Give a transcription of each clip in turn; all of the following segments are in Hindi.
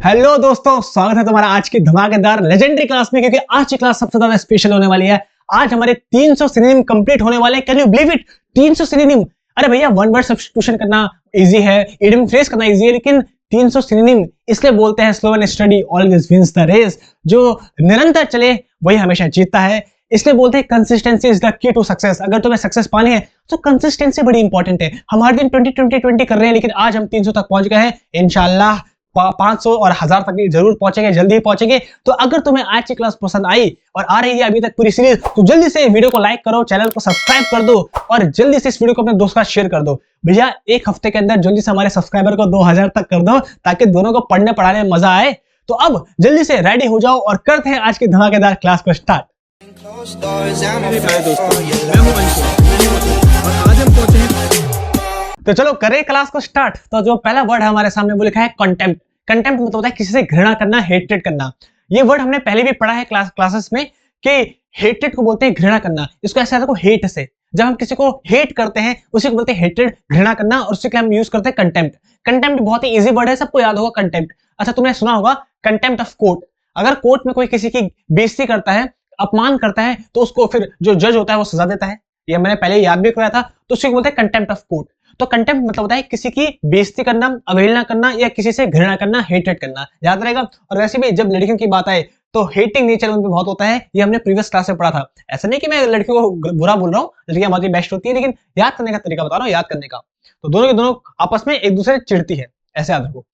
हेलो दोस्तों, स्वागत है तुम्हारा आज की धमाकेदार लेजेंडरी क्लास में। क्योंकि आज की क्लास सबसे ज्यादा स्पेशल होने वाली है। आज हमारे 300 सिनोनिम कंप्लीट होने वाले हैं। Can you believe it, 300 synonym. अरे भैया, वन वर्ड सब्स्टिट्यूशन करना इजी है, इडियम फ्रेज करना इजी है, लेकिन 300 सिनोनिम इसलिए बोलते हैं slow and study always wins the race. जो निरंतर चले वही हमेशा जीतता है। इसलिए बोलते हैं consistency is the key to success. अगर तुम्हें सक्सेस पानी है तो कंसिस्टेंसी बड़ी इंपॉर्टेंट है। हम हर दिन 20 कर रहे हैं, लेकिन आज हम 300 तक पहुंच गए हैं। इंशाल्लाह 500 और 1000 तक जरूर पहुंचेंगे, जल्दी ही पहुंचेंगे। तो अगर तुम्हें आज की क्लास पसंद आई और आ रही है अभी तक पूरी सीरीज, तो जल्दी से वीडियो को लाइक करो, चैनल को सब्सक्राइब कर दो और जल्दी से इस वीडियो को अपने दोस्त का शेयर कर दो। भैया, एक हफ्ते के अंदर जल्दी से हमारे सब्सक्राइबर को 2000 तक कर दो, ताकि दोनों को पढ़ने पढ़ाने में मजा आए। तो अब जल्दी से रेडी हो जाओ और करते हैं आज की धमाकेदार क्लास को स्टार्ट। तो चलो करें क्लास को स्टार्ट। तो जो पहला वर्ड है हमारे सामने वो लिखा है कंटेम्प्ट। कंटेम्प्ट मतलब होता है किसी से घृणा करना, हेट्रेड करना। ये वर्ड हमने पहले भी पढ़ा है क्लासेस में कि हेट्रेड को बोलते हैं घृणा करना। इसको ऐसे आता है हेट से। जब हम किसी को हेट करते हैं उसी को बोलते हैं हेट्रेड, घृणा करना, और उसी के हम यूज करते हैं कंटेम्प्ट। कंटेम्प्ट बहुत ही इजी वर्ड है, सबको याद होगा कंटेम्प्ट। अच्छा, तुमने सुना होगा कंटेम्प्ट ऑफ कोर्ट। अगर कोर्ट में कोई किसी की बेइज्जती करता है, अपमान करता है, तो उसको फिर जो जज होता है वो सजा देता है। ये मैंने पहले याद भी कराया था। तो उसी को बोलते हैं कंटेम्प्ट ऑफ कोर्ट। तो कंटेम्प्ट मतलब होता है किसी की बेइज्जती करना, अवहेलना करना, या किसी से घृणा करना, हेटेड करना। याद रहेगा। और वैसे भी जब लड़कियों की बात आए तो हेटिंग नेचर उनपे बहुत होता है। ये हमने प्रीवियस क्लास में पढ़ा था। ऐसा नहीं कि मैं लड़कियों को बुरा बोल रहा हूँ, लड़कियां बहुत ही बेस्ट होती है, लेकिन याद करने का तरीका बता रहा हूँ, याद करने का। तो दोनों के दोनों आपस में एक दूसरे से चिढ़ती है, ऐसे याद रखो।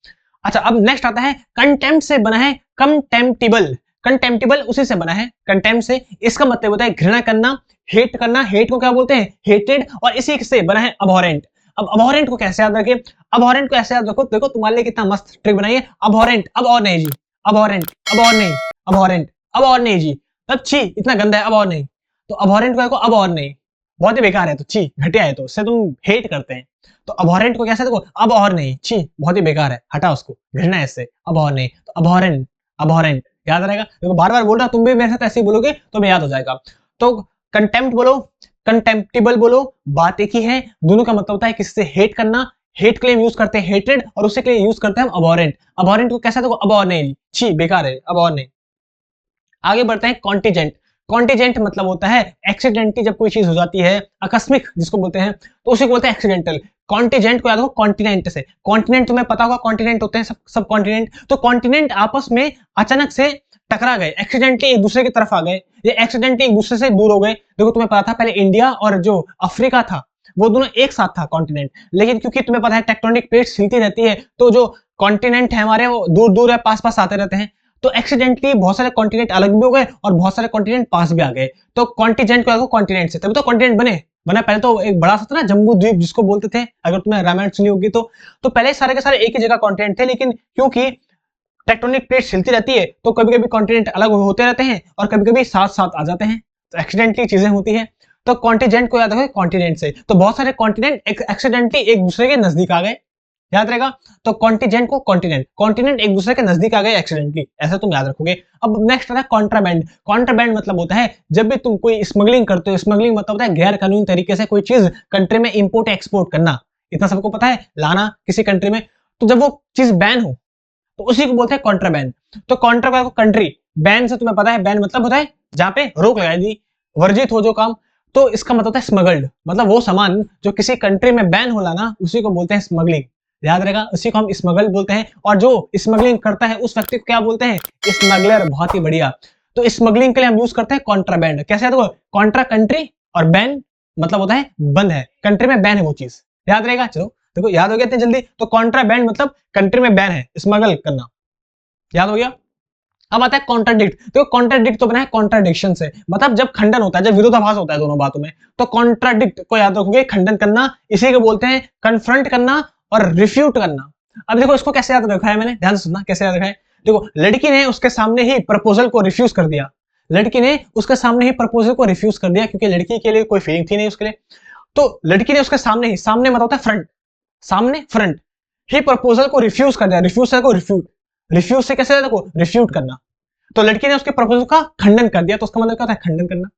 अच्छा, अब नेक्स्ट आता है कंटेम्प्ट से बना है कंटेम्प्टिबल। कंटेम्प्टिबल उसी से बना है, कंटेम्प्ट से। इसका मतलब होता है घृणा करना, हेट करना। हेट को क्या बोलते हैं? हेटेड। और इसी से बना है अबहॉरेंट। अब अबहॉरेंट को कैसे याद रखें? अबहॉरेंट को ऐसे याद रखो, देखो तुम्हारे लिए कितना मस्त ट्रिक बनाई है। अबहॉरेंट, अब और नहीं जी। अबहॉरेंट, अब और नहीं। अबहॉरेंट, अब और नहीं जी। तब छी, इतना गंदा है, अब और नहीं। तो अबहॉरेंट को देखो, अब और नहीं, बहुत ही बेकार है, तो छी, घटिया है, तो उससे तुम हेट करते हैं। तो अबहॉरेंट को कैसे देखो? अब और नहीं, छी, बहुत ही बेकार है, हटा उसको, घृणा है इससे, अब और नहीं। तो अबहॉरेंट, अबहॉरेंट याद रहेगा। देखो बार बार बोल रहा, तुम भी मेरे साथ ऐसे ही बोलोगे तो मैं याद हो जाएगा। तो कंटेम्प्ट बोलो, कंटेम्प्टिबल बोलो, बात एक ही है। दोनों का मतलब होता है किसी से हेट करना। हेट के लिए यूज करते हैं हेटेड, और उसी के लिए यूज करते हैं हम अबहॉरेंट। अबहॉरेंट को कैसा देखो? अब और नहीं, छी, बेकार है, अब और नहीं। आगे बढ़ते हैं कॉन्टिजेंट। कॉन्टिजेंट मतलब होता है एक्सीडेंटली जब कोई चीज हो जाती है, आकस्मिक जिसको बोलते हैं, तो उसी को बोलते हैं एक्सीडेंटल। कॉन्टिजेंट को याद हो कॉन्टिनेंट से। कॉन्टिनेंट तुम्हें पता होगा, कॉन्टिनेंट होते हैं सब कॉन्टिनेंट। तो कॉन्टिनेंट आपस में अचानक से टकरा गए, एक्सीडेंटली एक दूसरे की तरफ आ गए, ये एक्सीडेंटली एक दूसरे से दूर हो गए। देखो तुम्हें पता था पहले इंडिया और जो अफ्रीका था वो दोनों एक साथ था कॉन्टिनेंट, लेकिन क्योंकि तुम्हें पता है टेक्टोनिक प्लेट्स हिलती रहती है, तो जो कॉन्टिनेंट है हमारे वो दूर दूर है, पास पास आते रहते हैं। तो एक्सीडेंटली बहुत सारे कॉन्टिनेंट अलग भी हो गए और बहुत सारे कॉन्टिनेंट पास भी आ गए। तो कॉन्टिजेंट को कॉन्टिनेंट से, तभी तो कॉन्टिनेंट बना पहले तो एक बड़ा सा था ना, जम्बू द्वीप जिसको बोलते थे, अगर तुम्हें रामायण सुनी होगी तो पहले सारे के सारे एक ही जगह कॉन्टिनेंट थे, लेकिन क्योंकि टेक्टोनिक प्लेट्स हिलती रहती है तो कभी कभी कॉन्टिनेंट अलग होते रहते हैं और कभी कभी साथ साथ आ जाते हैं, तो एक्सीडेंटली चीजें होती है। तो कॉन्टिजेंट को याद रखो कॉन्टिनेंट से। तो बहुत सारे कॉन्टिनेंट एक्सीडेंटली एक दूसरे के नजदीक आ गए, याद रहेगा। तो कॉन्टिजेंट को कॉन्टिनेंट, कॉन्टिनेंट एक दूसरे के नजदीक आ गए एक्सीडेंटली, ऐसा तुम याद रखोगे। अब नेक्स्ट आता है कॉन्ट्राबैंड। कॉन्ट्राबैंड मतलब होता है जब भी तुम कोई स्मगलिंग करते हो। स्मगलिंग मतलब होता है गैर कानूनी तरीके से कोई चीज कंट्री में इंपोर्ट एक्सपोर्ट करना, इतना सबको पता है, लाना किसी कंट्री में। तो जब वो चीज बैन हो तो उसी को बोलते हैं कॉन्ट्राबैंड। तो कॉन्ट्रा को कंट्री, बैन से तुम्हें पता है, बैन मतलब होता है जहां पे रोक लगाई दी, वर्जित हो जो काम। तो इसका मतलब होता है स्मगल्ड, मतलब वो सामान जो किसी कंट्री में बैन होला ना, उसी को बोलते हैं स्मगलिंग, याद रहेगा। उसी को हम स्मगल बोलते हैं। और जो स्मगलिंग करता है उस व्यक्ति को क्या बोलते हैं? स्मगलर। बहुत ही बढ़िया। तो स्मगलिंग के लिए हम यूज करते हैं कॉन्ट्राबैंड। कैसे याद होगा? कॉन्ट्रा कंट्री और बैन मतलब होता है बंद है, कंट्री में बैन है वो चीज, याद रहेगा। चलो देखो याद हो गया इतनी जल्दी। तो कॉन्ट्राबैंड मतलब कंट्री में बैन है, स्मगल करना, याद हो गया। अब आता है कॉन्ट्राडिक्ट। देखो कॉन्ट्राडिक्ट तो बना है कॉन्ट्राडिक्शन से, मतलब जब खंडन होता है, जब विरोधाभास होता है दोनों बातों में, तो कॉन्ट्राडिक्ट को याद रखोगे, खंडन करना। इसी को बोलते हैं कन्फ्रंट करना और रिफ्यूट करना। अब देखो इसको कैसे याद रखा है मैंने, ध्यान से सुनना कैसे याद रखा है। देखो लड़की ने उसके सामने ही प्रपोजल को रिफ्यूज कर दिया, लड़की ने उसके सामने ही प्रपोजल को रिफ्यूज कर दिया, क्योंकि लड़की के लिए कोई फीलिंग थी नहीं उसके लिए। तो लड़की ने उसके सामने ही, सामने मतलब होता है फ्रंट, सामने फ्रंट ही प्रपोजल को रिफ्यूज कर दिया। रिफ्यूज से को रिफ्यूट, रिफ्यूज से कैसे देखो रिफ्यूट करना। तो लड़की ने उसके प्रपोजल का खंडन कर दिया, तो उसका मतलब क्या होता है? खंडन करना,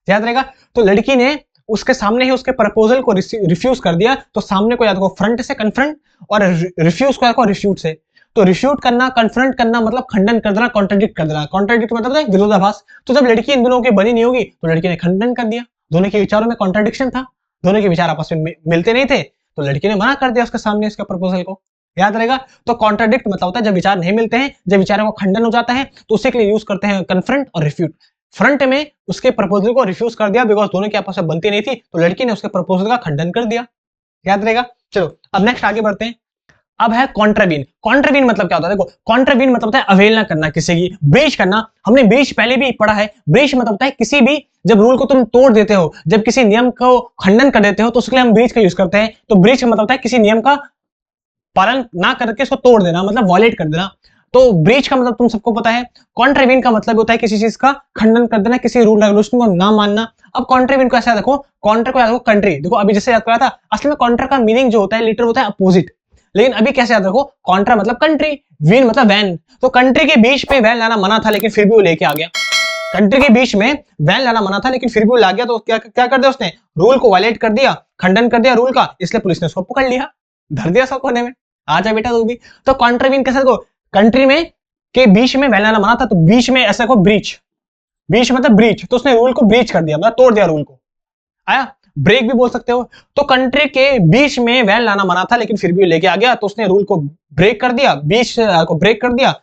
याद रहेगा। तो लड़की ने उसके सामने ही उसके प्रपोजल को रिफ्यूज कर दिया, तो सामने को याद रखो फ्रंट से कन्फ्रंट, और रिफ्यूज को याद रखो रिफ्यूट से। तो रिफ्यूट करना, कन्फ्रंट करना मतलब खंडन कर देना, कॉन्ट्रडिक्ट कर देना। कॉन्ट्रडिक्ट मतलब है विरोधाभास। तो जब लड़की इन दोनों की बनी नहीं होगी तो लड़की ने खंडन कर दिया, दोनों के विचारों में कॉन्ट्रडिक्शन था, दोनों के विचार आपस में मिलते नहीं थे, तो लड़की ने मना कर दिया उसके सामने इसका प्रपोजल को। याद रहेगा। तो कॉन्ट्रडिक्ट मतलब होता है जब विचार नहीं मिलते हैं, जब विचारों को खंडन हो जाता है, तो उसी के लिए यूज करते हैं कन्फ्रंट और रिफ्यूट। फ्रंट में उसके प्रपोजल को रिफ्यूज कर दिया बिकॉज दोनों की आपस में बनती नहीं थी, तो लड़की ने उसके प्रपोजल का खंडन कर दिया। याद रहेगा। चलो अब नेक्स्ट आगे बढ़ते हैं। अब है कॉन्ट्रावीन। कॉन्ट्रावीन मतलब क्या होता है? देखो, कॉन्ट्रावीन मतलब होता है अवहेलना करना, किसी की ब्रीच करना। हमने ब्रीच पहले भी पढ़ा है। ब्रीच मतलब होता है किसी भी, जब रूल को तुम तोड़ देते हो, जब किसी नियम को खंडन कर देते हो, तो उसके लिए हम ब्रीच का यूज करते हैं। तो ब्रीच मतलब होता है किसी नियम का पालन ना करके इसको तोड़ देना, मतलब वॉलेट कर देना। तो ब्रीच का मतलब तुम सबको पता है। कॉन्ट्रावीन का मतलब होता है किसी चीज का खंडन कर देना, किसी रूल रेगुलेशन को ना मानना। अब कॉन्ट्रावीन को ऐसा देखो, कॉन्ट्रा को याद रखो कंट्री। देखो अभी जैसे याद करा था, असल में कॉन्ट्रा का मीनिंग जो होता है लिटर होता है अपोजिट, लेकिन अभी कैसे याद रखो, कॉन्ट्रा मतलब कंट्री, वीन मतलब वैन। तो कंट्री के बीच पे वैन लाना मना था, लेकिन फिर भी वो लेके आ गया। कंट्री के बीच में वैन लाना मना था, लेकिन फिर भी वो ला गया। तो क्या क्या कर दिया उसने? रूल को वायलेट कर दिया, खंडन कर दिया रूल का, इसलिए पुलिस ने उसको पकड़ लिया, धर दिया सब कोने में। आ जा बेटा तू भी। तो कॉन्ट्रावीन कैसे देखो, कंट्री में के बीच में वैन लाना मना था, तो बीच में ऐसा को ब्रीच, बीच मतलब ब्रीच, तो उसने रूल को ब्रीच कर दिया, मतलब तोड़ दिया रूल को। आया? ब्रेक भी बोल सकते हो। तो कंट्री के बीच में वैन लाना मना था, लेकिन फिर भी लेके आ गया, तो उसने रूल को ब्रेक कर दिया, बीच को ब्रेक कर दिया,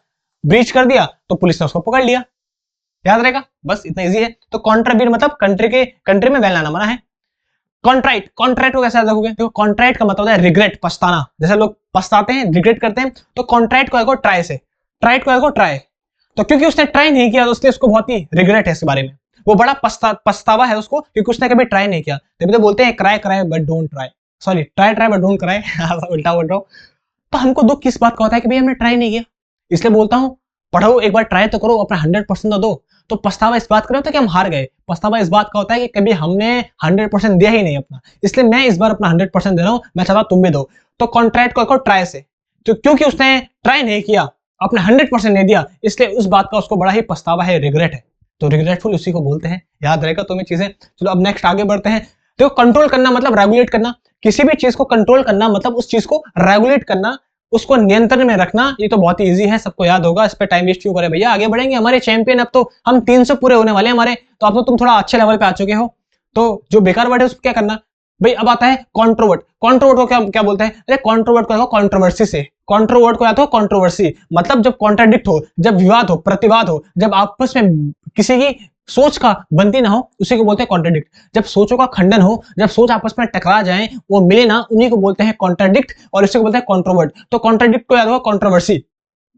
ब्रीच कर दिया, तो पुलिस ने उसको पकड़ लिया। याद रहेगा, बस इतना इजी है। तो कॉन्ट्रावीन मतलब कंट्री में वैन लाना मना है। कॉन्ट्राइट, कॉन्ट्राइट को कैसे याद रखोगे? देखो कॉन्ट्राइट का मतलब होता है रिग्रेट, पछताना। जैसे लोग पछताते हैं, रिग्रेट करते हैं, तो कॉन्ट्राइट को आएगा ट्राई से, ट्राइट को आएगा ट्राई। तो क्योंकि उसने ट्राई नहीं किया, तो उसके उसको बहुत ही रिग्रेट है इस बारे में, वो बड़ा पछतावा है उसको, क्योंकि उसने कभी ट्राई नहीं किया। तभी तो बोलते हैं cry cry but don't try, sorry try try but don't cry, उल्टा बोल रहा हूं। तो हमको दुख किस बात का होता है कि भाई हमने ट्राई नहीं किया, इसलिए बोलता हूं पढ़ो, एक बार ट्राई तो करो, अपना 100% तो दो। तो पछतावा इस बात का होता है कि हम हार गए, पछतावा इस बात का होता है कि कभी हमने 100% दिया ही नहीं अपना, इसलिए मैं इस बार अपना 100% दे रहा हूं, मैं चाहता हूं तुम भी दो। तो कॉन्ट्रैक्ट को ट्राई से, तो क्योंकि उसने ट्राई नहीं किया, अपना 100% नहीं दिया, इसलिए उस बात का उसको बड़ा ही पछतावा है, रिग्रेट है। तो रिग्रेटफुल उसी को बोलते हैं। याद रहेगा तुम्हें चीजें। चलो अब नेक्स्ट आगे बढ़ते हैं। देखो कंट्रोल करना मतलब रेगुलेट करना, किसी भी चीज को कंट्रोल करना मतलब उस चीज को रेगुलेट करना, उसको नियंत्रण में रखना। ये तो बहुत ही इजी है, सबको याद होगा, इस पे टाइम वेस्ट क्यों करें भैया, आगे बढ़ेंगे। हमारे चैंपियन अब तो हम 300 पूरे होने वाले हैं हमारे, तो अब तो तुम थोड़ा अच्छे लेवल पे आ चुके हो। तो जो बेकार वर्ड है उसको क्या करना भाई। अब आता है कॉन्ट्रोवर्ट। कॉन्ट्रोवर्ट को क्या क्या बोलते हैं? अरे कॉन्ट्रोवर्ट को कॉन्ट्रोवर्सी से, कॉन्ट्रोवर्ट को या तो कॉन्ट्रोवर्सी मतलब जब कॉन्ट्राडिक्ट हो, जब विवाद हो, प्रतिवाद हो, जब आपस में किसी की सोच का बनती ना हो, उसी को बोलते हैं कॉन्ट्राडिक्ट। जब सोचों का खंडन हो, जब सोच आपस में टकरा जाए, वो मिले ना, उन्हीं को बोलते हैं कॉन्ट्राडिक्ट, और इसी को बोलते हैं कॉन्ट्रोवर्ट। तो कॉन्ट्राडिक्ट को याद होगा कॉन्ट्रोवर्सी,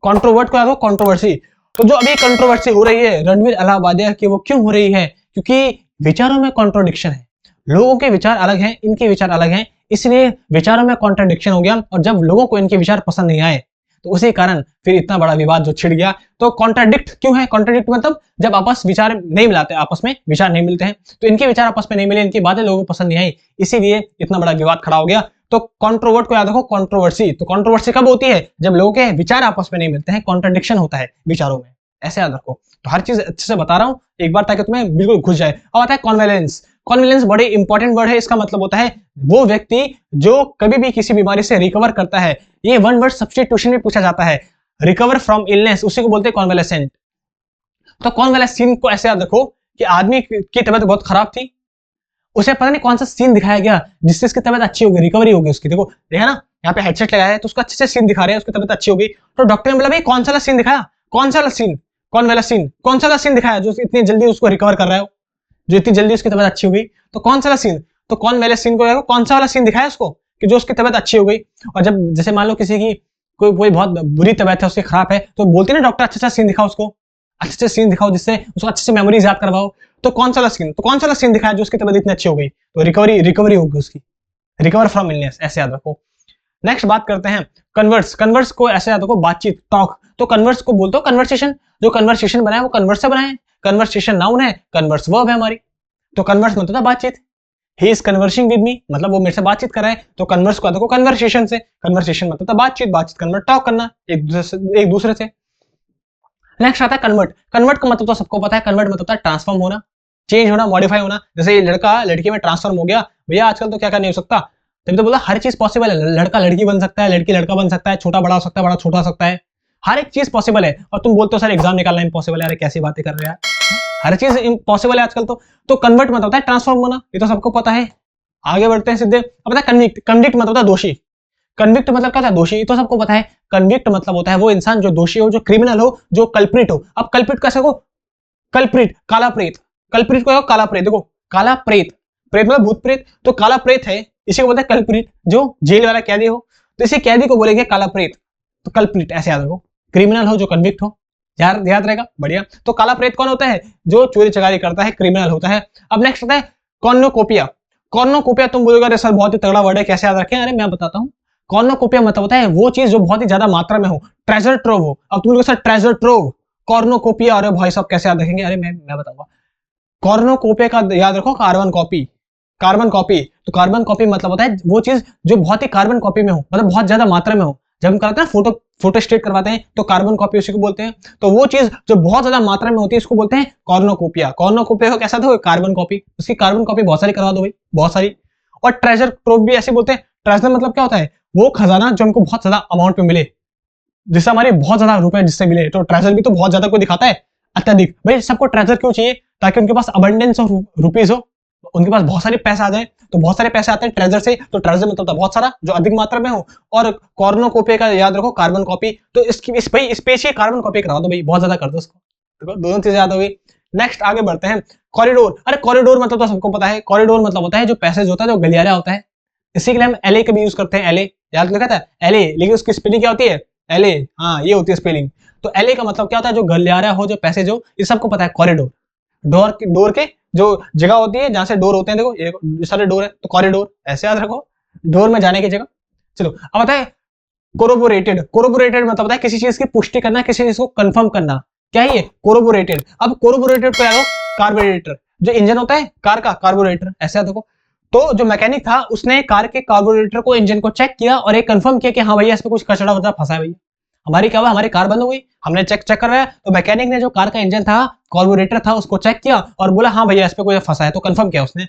कॉन्ट्रोवर्ट को याद होगा कॉन्ट्रोवर्सी। तो जो अभी कंट्रोवर्सी हो रही है रणवीर अलाहाबादिया की, वो क्यों हो रही है? क्योंकि विचारों में कॉन्ट्रोडिक्शन है, लोगों के विचार अलग हैं, इनके विचार अलग हैं, इसलिए विचारों में कॉन्ट्रडिक्शन हो गया। और जब लोगों को इनके विचार पसंद नहीं आए, तो उसी कारण फिर इतना बड़ा विवाद जो छिड़ गया। तो कॉन्ट्रडिक्ट क्यों है? कॉन्ट्रडिक्ट मतलब जब आपस विचार नहीं मिलाते, आपस में विचार नहीं मिलते हैं, तो इनके विचार आपस में नहीं मिले, इनकी बातें लोगों को पसंद नहीं आई, इसीलिए इतना बड़ा विवाद खड़ा हो गया। तो कॉन्ट्रोवर्ट को याद रखो कॉन्ट्रोवर्सी। तो कॉन्ट्रोवर्सी कब होती है? जब लोगों के विचार आपस में नहीं मिलते हैं, कॉन्ट्रडिक्शन होता है विचारों में, ऐसे याद रखो। तो हर चीज अच्छे से बता रहा हूं एक बार, ताकि तुम्हें बिल्कुल घुस जाए। अब आता है कॉन्वेलेंस। कॉन्वेलेंस बड़े इंपॉर्टेंट वर्ड है। इसका मतलब होता है वो व्यक्ति जो कभी भी किसी बीमारी से रिकवर करता है। ये वन वर्ड सब्स्टिट्यूशन में पूछा जाता है, रिकवर फ्रॉम इलनेस, उसी को बोलते हैं कॉन्वेलेसेंट। तो कॉन्वेलेसेंट को ऐसे याद रखो कि आदमी की तबीयत बहुत खराब थी, उसे पता नहीं कौन सा सीन दिखाया गया जिससे उसकी तबीयत अच्छी होगी, रिकवरी होगी उसकी। देखो देखा ना, यहाँ पे हेडसेट लगाया है तो उसको अच्छे से सीन दिखा रहे हैं, उसकी तबीयत अच्छी होगी। तो डॉक्टर ने बोला भाई कौन सा सीन दिखाया, कौन सा सीन, कॉन्वेलेसेंट, कौन सा सीन दिखाया जो इतनी जल्दी उसको रिकवर कर रहा है, जो इतनी जल्दी उसकी तबीयत अच्छी हो गई। तो कौन सा सीन? तो कॉन्वेलेसेंट को कौन सा वाला सीन दिखाया उसको कि जो उसकी तबीयत अच्छी हो गई। और जब जैसे मान लो किसी की कोई बहुत बुरी तबीयत है, उसकी खराब है, तो बोलते ना डॉक्टर अच्छा सीन दिखाओ उसको, अच्छे सीन दिखाओ जिससे उसको अच्छे से मेमोरीज याद करवाओ। तो कौन सा सीन, तो कौन सा सीन दिखाया जो उसकी तबीयत इतनी अच्छी हो गई, तो रिकवरी होगी उसकी, रिकवर फ्रॉम इलनेस, ऐसे याद रखो। नेक्स्ट बात करते हैं कन्वर्स। कन्वर्स को ऐसे याद रखो बातचीत, टॉक। तो कन्वर्स को बोलते हो कन्वर्सेशन, जो कन्वर्सेशन बनाया वो कन्वर्स से बनाए। कन्वर्सेशन नाउन है, कन्वर्स वर्ब है हमारी। तो कन्वर्स मतलब बातचीत, he is conversing with me, मतलब वो मेरे से बातचीत कर रहा है। तो कन्वर्स को देखो कन्वर्सेशन से, कन्वर्सेशन मतलब बातचीत, बातचीत कन्वर्ट टॉक करना एक दूसरे से। नेक्स्ट आता है कन्वर्ट। कन्वर्ट का मतलब तो सबको पता है, कन्वर्ट मतलब है ट्रांसफॉर्म होना, चेंज होना, मॉडिफाई होना। जैसे ये लड़का लड़की में ट्रांसफॉर्म हो गया, भैया आजकल तो क्या क्या नहीं हो सकता, तभी तो बोला हर चीज पॉसिबल है, लड़का लड़की बन सकता है, लड़की लड़का बन सकता है, छोटा बड़ा हो सकता है, बड़ा छोटा हो सकता है, हर एक चीज पॉसिबल है। और तुम बोलते हो सर एग्जाम निकालना इम्पॉसिबल है, अरे कैसी बातें कर रहे हैं यार, हर चीज इम्पॉसिबल है आजकल। तो कन्वर्ट मतलब होता है ट्रांसफॉर्म होना, ये तो सबको पता है। आगे बढ़ते हैं सीधे। अब पता है कन्विक्ट, कन्विक्ट मतलब होता है दोषी। कन्विक्ट मतलब क्या होता है? दोषी, तो सबको पता है। कन्विक्ट मतलब होता है वो इंसान जो दोषी हो, जो क्रिमिनल हो, जो कल्प्रिट हो। अब कल्प्रिट कैसे हो? कल्प्रिट, काला प्रेत। कल्प्रिट को काला प्रेत, देखो काला प्रेत, प्रेत मतलब भूत प्रेत, तो काला प्रेत है, इसी को बोलते हैं कल्प्रिट, जो जेल वाला कैदी हो, तो इसी कैदी को बोलेंगे काला प्रेत। तो कल्प्रिट ऐसे याद रखो, क्रिमिनल हो जो कन्विक्ट हो, याद रहेगा, बढ़िया। तो काला प्रेत कौन होता है? जो चोरी चकारी करता है, क्रिमिनल होता है। अब नेक्स्ट होता है कॉर्नोकोपिया। कॉर्नोकोपिया तुम बोलोगे अरे सर बहुत ही तगड़ा वर्ड है, कैसे याद रखें? अरे मैं बताता हूँ। कॉर्नोकोपिया मतलब होता है वो चीज जो बहुत ही ज्यादा मात्रा में हो, ट्रेजर ट्रोव हो। अब तुम लोग सर ट्रेजर ट्रोव, कॉर्नोकोपिया, अरे भाई साहब कैसे याद रखेंगे? अरे मैं बताऊंगा। कॉर्नोकोपिया का याद रखो कार्बन कॉपी, कार्बन कॉपी। तो कार्बन कॉपी मतलब होता है वो चीज जो बहुत ही कार्बन कॉपी में हो, मतलब बहुत ज्यादा मात्रा में हो। जब हम करते हैं फोटो स्टेट करवाते हैं तो कार्बन कॉपी उसी को बोलते हैं। तो वो चीज जो बहुत ज्यादा मात्रा में होती है इसको बोलते हैं कॉर्नोकोपिया। कॉर्नोकोपिया को कैसा था? कार्बन कॉपी, उसकी कार्बन कॉपी बहुत सारी करवा दो भाई, बहुत सारी। और ट्रेजर ट्रोव भी ऐसे बोलते हैं। ट्रेजर मतलब क्या होता है? वो खजाना जो हमको बहुत ज्यादा अमाउंट में मिले, जिससे हमारे बहुत ज्यादा रुपए जिससे मिले। तो ट्रेजर भी तो बहुत ज्यादा कोई दिखाता है, अत्यधिक। भाई सबको ट्रेजर क्यों चाहिए? ताकि उनके पास अबंडेंस ऑफ रुपीज हो, उनके पास बहुत सारे पैसे आ जाए। तो बहुत सारे पैसे आते हैं ट्रेजर से, तो ट्रेजर मतलब बहुत सारा जो अधिक मात्रा में हो। और कॉर्नोकोपिया का याद रखो कार्बन कॉपी, तो इसकी स्पेशल कार्बन कॉपी करा दो भाई, बहुत ज्यादा कर दो उसको। देखो दोनों चीजें याद हो गई। नेक्स्ट आगे बढ़ते हैं। कॉरिडोर। अरे कॉरिडोर मतलब तो सबको पता है। कॉरिडोर मतलब होता है जो पैसेज होता है, जो गलियारा होता है। इसी के लिए हम एलए का भी यूज करते हैं। एलए याद रखा था, एलए, लेकिन उसकी स्पेलिंग क्या होती है? एलए, हाँ ये होती है स्पेलिंग। तो एलए का मतलब क्या होता है? जो गलियारा हो, जो पैसेज हो, ये सबको पता है। कॉरिडोर, डोर के जो जगह होती है जहां से डोर होते हैं, देखो ये सारे डोर है, तो कॉरिडोर ऐसे याद रखो, डोर में जाने की जगह। चलो अब बताए कोरोबोरेटेड। कोरोबोरेटेड मतलब होता है किसी चीज की पुष्टि करना, किसी चीज को कंफर्म करना। क्या है ये? कोरोबोरेटेड। अब कोरोबोरेटेड को याद हो, कार्बोरेटर, जो इंजन होता है कार का, कार्बोरेटर ऐसे याद रखो। तो जो मैकेनिक था उसने कार के कार्बोरेटर को, इंजन को चेक किया और एक कंफर्म किया कि हाँ भैया इसमें कुछ कचरा वचरा फंसा है भैया। हमारी क्या हुआ? हमारी कार बंद हो गई, हमने चेक करवाया, तो मैकेनिक ने जो कार का इंजन था, कार्बोरेटर था, उसको चेक किया और बोला हाँ भैया इस पे कोई फंसा है, तो कंफर्म किया उसने।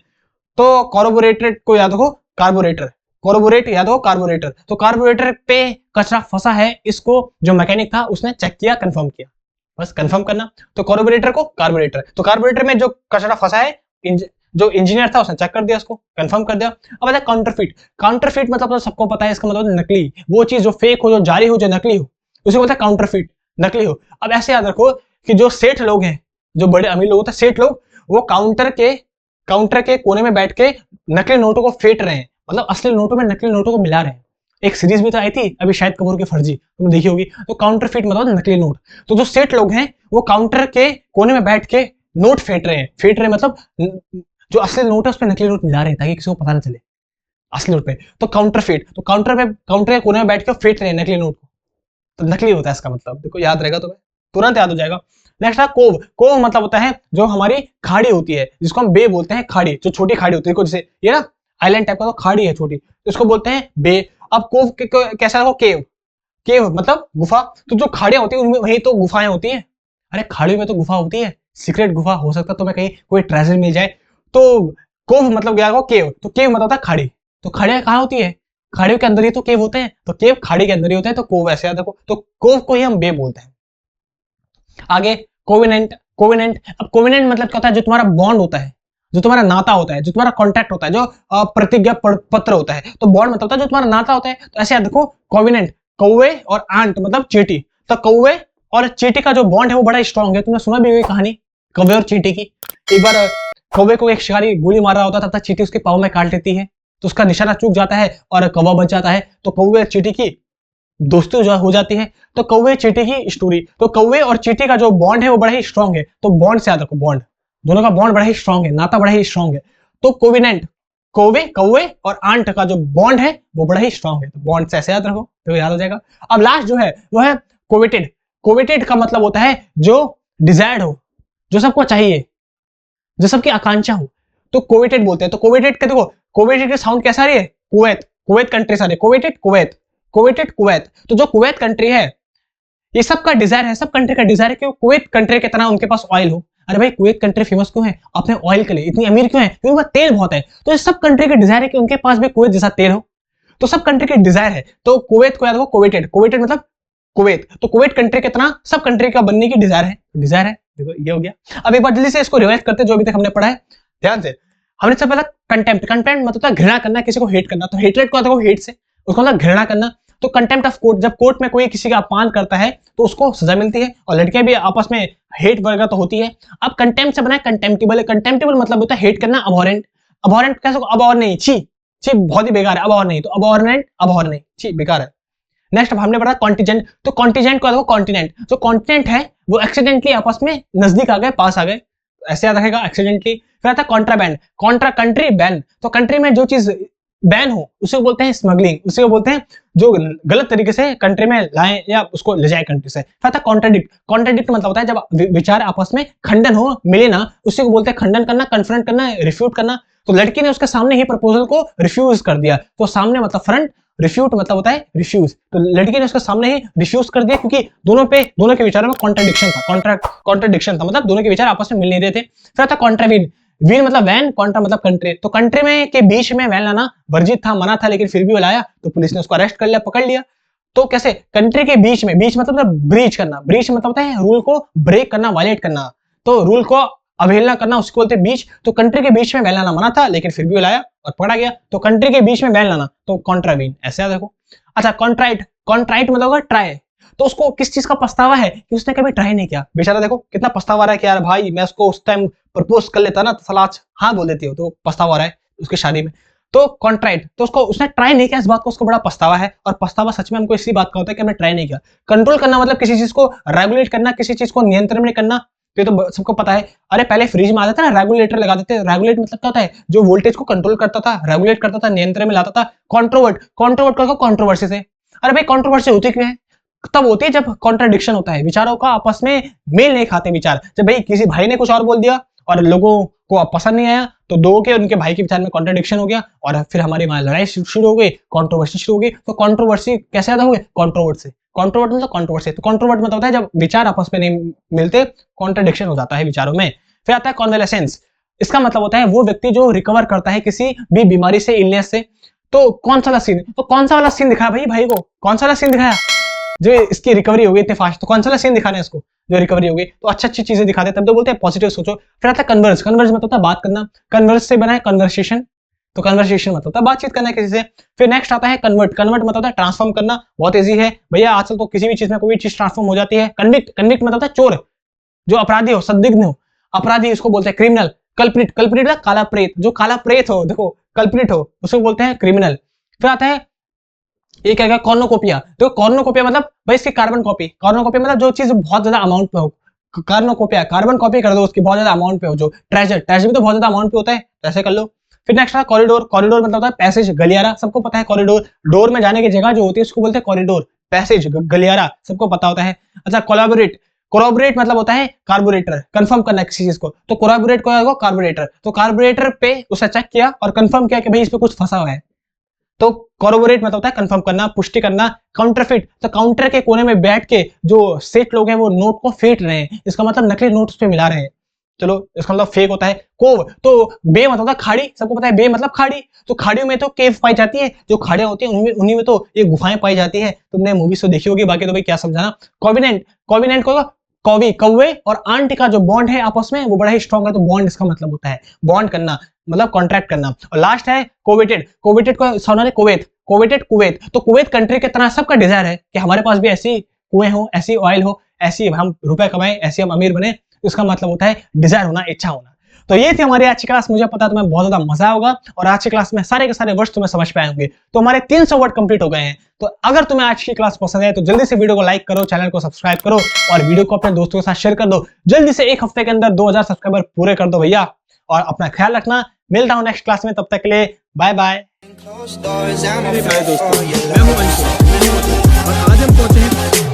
तो कार्बोरेटेड को याद रखो, कार्बोरेटर, कार्बोरेट याद हो, कार्बोरेटर। तो कार्बोरेटर पे कचरा फंसा है, इसको जो मैकेनिक था उसने चेक किया, कंफर्म किया, बस कंफर्म करना। तो कार्बोरेटर को कार्बोरेटर, तो कार्बोरेटर में जो कचरा फंसा है, जो इंजीनियर था उसने चेक कर दिया, उसको कंफर्म कर दिया। अब आता है काउंटरफिट। काउंटरफिट मतलब तो सबको पता है, इसका मतलब नकली, वो चीज जो फेक हो, जो जारी हो, जो नकली हो, उसे बोलते हैं काउंटरफिट, नकली हो। अब ऐसे याद रखो कि जो सेठ लोग हैं, जो बड़े अमीर लोग होते हैं, सेठ लोग, वो काउंटर के कोने में बैठ के नकली नोटों को फेंट रहे हैं, मतलब असली नोटों में नकली नोटों को मिला रहे हैं। एक सीरीज भी तो आई थी अभी शायद कपूर की फर्जी, तुमने देखी होगी। तो काउंटरफिट मतलब नकली नोट। तो जो सेठ लोग हैं वो काउंटर के कोने में बैठ के नोट फेंट रहे हैं। फेंट रहे मतलब जो असली नोट है उस पर नकली नोट मिला रहे हैं ताकि किसी को पता ना चले असली नोट पे। तो काउंटरफिट, तो काउंटर के कोने में बैठ के फेंट रहे हैं नकली नोट को, तो नकली होता है इसका मतलब। देखो याद रहेगा तुम्हें, तुरंत याद हो जाएगा। नेक्स्ट है कोव। कोव मतलब होता है जो हमारी खाड़ी होती है, जिसको हम बे बोलते हैं, खाड़ी, जो छोटी खाड़ी होती है, जैसे ये ना आइलैंड टाइप का, तो खाड़ी है छोटी, तो इसको बोलते हैं बे। अब कोव कैसा है? केव, केव मतलब गुफा। तो जो खाड़ियां होती है उनमें वही तो गुफाएं होती हैं। अरे खाड़ियों में तो गुफा होती है, सीक्रेट गुफा हो सकता है तुम्हें कहीं कोई ट्रेजर मिल जाए। तो कोव मतलब क्या होगा? केव। तो केव मतलब होता है खाड़ी। तो खाड़ियां कहाँ होती है? खाड़ियों के अंदर ही तो केव होते हैं, तो केव खाड़ी के अंदर ही होते हैं, तो कोव ऐसे याद रखो। तो कोव को ही हम बे बोलते हैं। आगे कोविनेंट। कोविनेंट, अब कोविनेंट मतलब क्या होता है? जो तुम्हारा बॉन्ड होता है, जो तुम्हारा नाता होता है, जो तुम्हारा कॉन्ट्रैक्ट होता है, जो प्रतिज्ञा पत्र होता है। तो बॉन्ड मतलब होता है जो तुम्हारा नाता होता है। तो ऐसे याद रखो कोविनेंट, कौवे और आंट मतलब चींटी। तो कौवे और चींटी का जो बॉन्ड है वो बड़ा स्ट्रॉन्ग है। तुमने सुना भी होगी कहानी कौवे और चींटी की। एक बार कौवे को एक शिकारी गोली मार रहा होता था, तब चींटी उसके पाँव में काट लेती है, तो उसका निशाना चूक जाता है और कौवा बच जाता है। तो कौवे और चींटी की दोस्ती जो हो जाती है। तो कौवे चींटी की स्टोरी। तो कौवे और चींटी का जो बॉन्ड है वो बड़ा ही स्ट्रॉन्ग है। तो बॉन्ड से याद रखो, बॉन्ड, दोनों का बॉन्ड बड़ा ही स्ट्रॉन्ग है, नाता बड़ा ही स्ट्रॉन्ग है। तो कोविनेंट, कौवे और आंट का जो बॉन्ड है वो बड़ा ही स्ट्रॉन्ग है। तो बॉन्ड से ऐसे याद रखो, तो याद हो जाएगा। अब लास्ट जो है वो है कोवेटेड। कोवेटेड का मतलब होता है जो डिजायर्ड हो, जो सबको चाहिए, जो सबकी आकांक्षा हो, तो कोवेटेड बोलते हैं। तो कोवेटेड का देखो, कोवेटेड का साउंड कैसा है? कुवैत, कुवैत कंट्री सारे, कोवेटेड कुवैत, कोवेटेड कुवैत। तो जो कुवैत कंट्री है, ये सबका डिजायर है, सब कंट्री का डिजायर है कि कुवैत कंट्री के तरह उनके पास ऑयल हो। अरे भाई कुवैत कंट्री फेमस क्यों है? अपने ऑयल के लिए इतनी अमीर क्यों है? क्योंकि वह तेल बहुत है। तो ये सब कंट्री का डिजायर है कि उनके पास भी कुवैत जैसा तेल हो। तो सब कंट्री की डिजायर है। तो कुवैत को याद रखो, कुवैटेड, कुवैटेड मतलब कुवैत, तो कुवैत कंट्री कितना सब कंट्री का बनने की डिजायर है, डिजायर है। देखो ये हो गया। अब एक बार जल्दी से इसको रिवाइज करते जो अभी तक हमने पढ़ा है, ध्यान से। हमने सबसे पहला कंटेम्प्ट, कंटेम्प्ट मतलब घृणा करना, किसी को हेट करना, तो हेटरेट को देखो हेट से, उसको मतलब घृणा करना। तो कंटेम्प्ट ऑफ कोर्ट, जब कोर्ट में कोई किसी का अपमान करता है तो उसको सजा मिलती है, और लड़कियां भी आपस में हेट वगैरह तो होती है। अब कंटेम्प्ट से बना है कंटेम्प्टेबल, कंटेम्प्टेबल मतलब होता है हेट करना, अबॉरेंट, अबॉरेंट कैसे, अबॉर नहीं, छी छी बहुत ही बेकार है, अबॉर नहीं, तो अबॉरेंट, अबॉर नहीं, छी बेकार है। नेक्स्ट अब हमने पढ़ा कॉन्टिजेंट, तो कॉन्टिजेंट को देखो कॉन्टिनेंट, जो कॉन्टिनेंट है वो एक्सीडेंटली आपस में नजदीक आ गए, पास आ गए, ऐसे याद रखेगा एक्सीडेंटली। फिर आता है कॉन्ट्राबैंड, कॉन्ट्रा कंट्री बैन, तो कंट्री में जो चीज बैन हो उसे बोलते हैं स्मगलिंग, उसे बोलते हैं जो गलत तरीके से कंट्री में लाए या उसको ले जाए कंट्री से। फिर आता है कॉन्ट्राडिक्ट, कॉन्ट्राडिक्ट मतलब होता है जब विचार आपस में खंडन हो, मिले ना, उसी को बोलते हैं खंडन करना, कन्फ्रंट करना, रिफ्यूट करना। तो लड़की ने उसके सामने ही प्रपोजल को रिफ्यूज कर दिया, तो सामने मतलब फ्रंट, रिफ्यूट मतलब होता है रिफ्यूज, तो लड़की ने उसके सामने ही रिफ्यूज कर दिया क्योंकि दोनों के विचारों में कॉन्ट्राडिक्शन था, कॉन्ट्राडिक्शन था, मतलब दोनों के विचार आपस में मिल नहीं रहे थे। फिर आता कॉन्ट्रावीन, वीन मतलब वैन, कॉन्ट्रा मतलब कंट्री, तो कंट्री में के बीच में वैन लाना वर्जित था, मना था, लेकिन फिर भी वो लाया तो पुलिस ने उसको अरेस्ट कर लिया, पकड़ लिया। तो कैसे कंट्री के बीच में, बीच मतलब ब्रीच करना, ब्रीच मतलब होता है रूल को ब्रेक करना, वायलेट करना, तो रूल को अवहेलना करना उसको बोलते हैं बीच। तो कंट्री के बीच में वैन लाना मना था, लेकिन फिर भी वो लाया और पकड़ा गया, तो कंट्री के बीच में वैन लाना तो कॉन्ट्रावीन, ऐसे याद रखो। अच्छा कॉन्ट्राइट, कॉन्ट्राइट मतलब होगा ट्राई, तो उसको किस चीज का पछतावा है कि उसने कभी ट्राई नहीं किया, बेचारा देखो कितना पछतावा रहा है कि यार भाई मैं उसको उस टाइम प्रपोज कर लेता ना तो साला आज हाँ बोल देती हो, तो पछतावा रहा है उसकी शादी में। तो कॉन्ट्राइट, तो उसको उसने ट्राई नहीं किया, इस बात को उसको बड़ा पछतावा है, और पछतावा सच में हमको इसी बात का होता है कि हमने ट्राई नहीं किया। कंट्रोल करना मतलब किसी चीज को रेगुलेट करना, किसी चीज को नियंत्रण में करना, तो सबको पता है। अरे पहले फ्रिज में आता था ना रेगुलेटर लगा देते, रेगुलेट मतलब क्या होता है जो वोल्टेज को कंट्रोल करता था, रेगुलेट करता था, नियंत्रण में लाता था। कंट्रोवर्ट, कंट्रोवर्ट को कंट्रोवर्सी से, अरे भाई कंट्रोवर्सी होती क्यों है, तब होती है जब कॉन्ट्राडिक्शन होता है, विचारों का आपस में मेल नहीं खाते विचार, जब भाई किसी भाई ने कुछ और बोल दिया और लोगों को पसंद नहीं आया, तो दो के उनके भाई के विचार में कॉन्ट्राडिक्शन हो गया और फिर हमारी वहां लड़ाई शुरू हो गई, कंट्रोवर्सी शुरू हो गई। तो कंट्रोवर्सी कैसे ज्यादा हुए, कंट्रोवर्ट से, कंट्रोवर्ट मतलब कंट्रोवर्सी, तो कंट्रोवर्ट मतलब होता है जब विचार आपस में नहीं मिलते, कॉन्ट्राडिक्शन हो जाता है विचारों में। फिर आता है कॉन्वेलेसेंस, इसका मतलब होता है वो व्यक्ति जो रिकवर करता है किसी भी बीमारी से, इलनेस से। तो कौन सा वाला सीन, तो कौन सा वाला सीन दिखाया भाई को, कौन सा वाला सीन दिखाया जो इसकी रिकवरी हो गई इतने फास्ट, तो कौन सा सीन दिखाना है इसको जो रिकवरी हो गई, तो अच्छी चीजें दिखाते हैं, तब तो बोलते हैं पॉजिटिव सोचो। फिर आता है कन्वर्स, कन्वर्स मतलब होता है बात करना, कन्वर्स से बना है कन्वर्सेशन, तो कन्वर्सेशन मतलब होता है बातचीत करना है किसी से। फिर नेक्स्ट आता है कन्वर्ट, कन्वर्ट मतलब होता है ट्रांसफॉर्म करना, बहुत इजी है भैया आजकल तो किसी भी चीज में कोई चीज ट्रांसफॉर्म हो जाती है। कन्विक्ट, कन्विक्ट मतलब होता है चोर, जो अपराधी हो, संदिग्ध हो, अपराधी इसको बोलते हैं क्रिमिनल। कल्प्रिट, कल्प्रिट काला प्रेत, जो काला प्रेत हो, देखो कल्प्रिट हो उसको बोलते हैं क्रिमिनल। फिर आता है ये क्या कॉर्नोकोपिया, तो कॉर्नोकोपिया मतलब भाई इसकी कार्बन कॉपी, कॉर्नोकोपिया मतलब जो चीज बहुत ज्यादा अमाउंट पे हो, कॉर्नोकोपिया कार्बन कॉपी कर दो उसकी बहुत ज्यादा अमाउंट पे हो, जो ट्रेजर, ट्रेजर भी तो बहुत ज्यादा अमाउंट पे होता है, ऐसे कर लो। फिर नेक्स्ट है कॉरिडोर, कॉरिडोर मतलब होता है पैसेज, गलियारा, सबको पता है कॉरिडोर, डोर में जाने की जगह जो होती है उसको बोलते हैं कॉरिडोर, पैसेज, गलियारा सबको पता होता है। अच्छा कोलैबोरेट, कोलैबोरेट मतलब होता है कार्बोरेटर, कंफर्म करना किसी चीज को, तो कोलैबोरेट को होगा कार्बोरेटर, तो कार्बोरेटर पे उसे चेक किया और कंफर्म किया कि भाई इस पे कुछ फंसा हुआ है, तो कोरोबोरेट मतलब होता है कंफर्म करना, पुष्टि करना। काउंटरफिट, तो काउंटर के कोने में बैठ के जो सेठ लोग हैं वो नोट को फेंट रहे हैं, इसका मतलब नकली नोट उस पे मिला रहे हैं, चलो इसका मतलब फेक होता है। कोव, तो बे मतलब होता है खाड़ी, सबको पता है बे मतलब खाड़ी, तो खाड़ियों में तो केव पाई जाती है, जो खाड़ियां होती है उन्हीं में तो ये गुफाएं पाई जाती है, तुमने मूवीज तो देखी होगी, बाकी तो भाई क्या समझाना। कॉविनेंट, कॉविनेंट को कौवी, कौवे और आंट का जो बॉन्ड है आपस में वो बड़ा ही स्ट्रॉन्ग है, तो बॉन्ड इसका मतलब होता है बॉन्ड करना, मतलब कॉन्ट्रैक्ट करना। और लास्ट है कोवेटेड, कोवेटेड को सुना है कुवैत, कोवेटेड कुवैत, तो कुवैत कंट्री की तरह सबका डिजायर है कि हमारे पास भी ऐसी कुएं हो, ऐसी ऑयल हो, ऐसी हम रुपए कमाएं, ऐसे हम अमीर बने, इसका मतलब होता है डिजायर होना, इच्छा होना। तो ये थी हमारी आज की क्लास, मुझे पता है तुम्हें बहुत ज्यादा मजा होगा और आज की क्लास में सारे के सारे वर्ड्स तुम्हें समझ पाए होंगे। तो हमारे 300 वर्ड कंप्लीट हो गए हैं। तो अगर तुम्हें आज की क्लास पसंद है तो जल्दी से वीडियो को लाइक करो, चैनल को सब्सक्राइब करो और वीडियो को अपने दोस्तों के साथ शेयर कर दो। जल्दी से एक हफ्ते के अंदर 2000 सब्सक्राइबर पूरे कर दो भैया, और अपना ख्याल रखना। मिलता हूं नेक्स्ट क्लास में, तब तक के लिए बाय बाय। मेरे प्यारे दोस्तों, मैं हूं अंशु और आज हम पहुंचे हैं